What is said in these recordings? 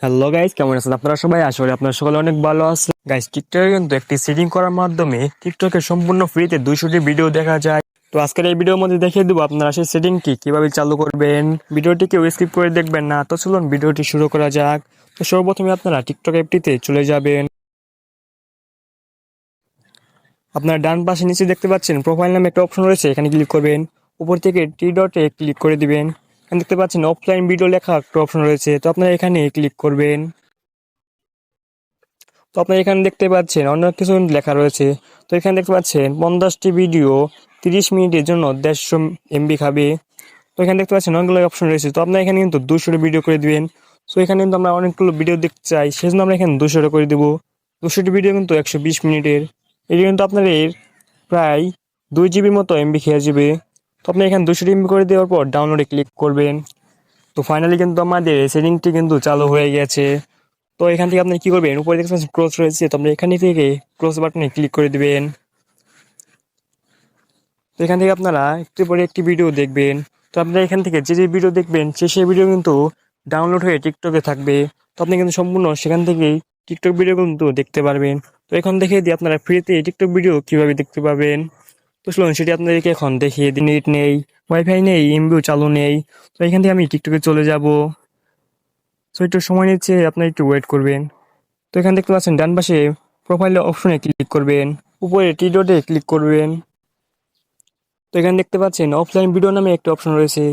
Hello guys, কেমন আছেন আপনারা সবাই? আশা করি আপনারা সকলে অনেক ভালো আছেন। গাইস, টিকটকে কিন্তু একটি সেটিং করার মাধ্যমে টিকটকে সম্পূর্ণ ফ্রিতে 200টি ভিডিও দেখা যায়। তো আজকের এই ভিডিওর মধ্যে দেখিয়ে দেবো আপনারা সেই সেটিংটি কিভাবে চালু করবেন। ভিডিওটি কেউ স্কিপ করে দেখবেন না। তো চলুন ভিডিওটি শুরু করা যাক। তো সর্বপ্রথমে আপনারা টিকটক অ্যাপটিতে চলে যাবেন। আপনারা ডান পাশে নিচে দেখতে পাচ্ছেন প্রোফাইল নামে একটা অপশন রয়েছে, এখানে ক্লিক করবেন। উপর থেকে টি ডটে ক্লিক করে দিবেন। এখানে দেখতে পাচ্ছেন অফলাইন ভিডিও লেখা একটা অপশন রয়েছে, তো আপনারা এখানে ক্লিক করবেন। তো আপনারা এখানে দেখতে পাচ্ছেন অনেক কিছু লেখা রয়েছে। তো এখানে দেখতে পাচ্ছেন 50টি ভিডিও 30 মিনিটের জন্য 150 এমবি খাবে। তো এখানে দেখতে পাচ্ছেন অনেকগুলো অপশন রয়েছে। তো আপনারা এখানে কিন্তু 200 ভিডিও করে দিবেন। তো এখানে কিন্তু আমরা অনেকগুলো ভিডিও দেখতে চাই, সেজন্য আমরা এখানে 200 করে দেবো। 200টি ভিডিও কিন্তু 120 মিনিটের। এটি কিন্তু আপনাদের প্রায় 2 জিবির মতো এমবি খেয়ে যাবে। তো আপনি এখানে 200 এমবি করে দেওয়ার পর ডাউনলোডে ক্লিক করবেন। তো ফাইনালি কিন্তু আমাদের সেটিংটি কিন্তু চালু হয়ে গেছে। তো এখান থেকে আপনি কি করবেন, উপরে দেখতে পাচ্ছেন ক্রস রয়েছে, তো আপনি এখানে থেকে ক্রস বাটনে ক্লিক করে দিবেন। তো এখান থেকে আপনারা একটু পরে একটি ভিডিও দেখবেন। তো আপনারা এখান থেকে যে যে ভিডিও দেখবেন সেই ভিডিও কিন্তু ডাউনলোড হয়ে টিকটকে থাকবে। তো আপনি কিন্তু সম্পূর্ণ সেখান থেকেই টিকটক ভিডিও কিন্তু দেখতে পারবেন। তো এখন দেখিয়ে দিই আপনারা ফ্রিতে টিকটক ভিডিও কিভাবে দেখতে পাবেন। তো শুনুন, সেটি আপনাদেরকে এখন দেখিয়ে দিই। নেট নেই, ওয়াইফাই নেই, এমবিও চালু নেই। তো এখান থেকে আমি টিকটকে চলে যাব। তো একটু সময় নিচ্ছে, আপনারা একটু ওয়েট করবেন। তো এখানে দেখতে পাচ্ছেন ডান পাশে প্রোফাইল অপশনে ক্লিক করবেন। উপরে টি ডটে ক্লিক করবেন। তো এখানে দেখতে পাচ্ছেন অফলাইন ভিডিও নামে একটা অপশন রয়েছে,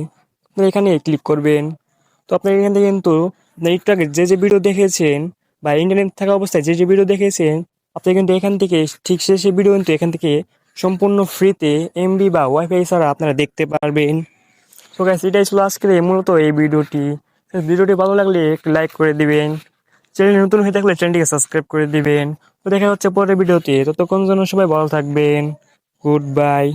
আপনারা এখানে ক্লিক করবেন। তো আপনার এখান থেকে কিন্তু আপনার একটু আগে যে যে ভিডিও দেখেছেন বা ইন্টারনেট থাকা অবস্থায় যে যে ভিডিও দেখেছেন, আপনি কিন্তু এখান থেকে ঠিক সেই ভিডিও কিন্তু এখান থেকে সম্পূর্ণ ফ্রিতে এমবি বা ওয়াইফাই ছাড়া আপনারা দেখতে পারবেন। তো গাইস, এটাই ছিল আজকের মূলত এই ভিডিওটি। ভিডিওটি ভালো লাগলে একটু লাইক করে দিবেন। চ্যানেল নতুন হয়ে থাকলে চ্যানেলটিকে সাবস্ক্রাইব করে দিবেন। তো দেখা হচ্ছে পরের ভিডিওতে, ততক্ষণ যেন সবাই ভালো থাকবেন। Good bye.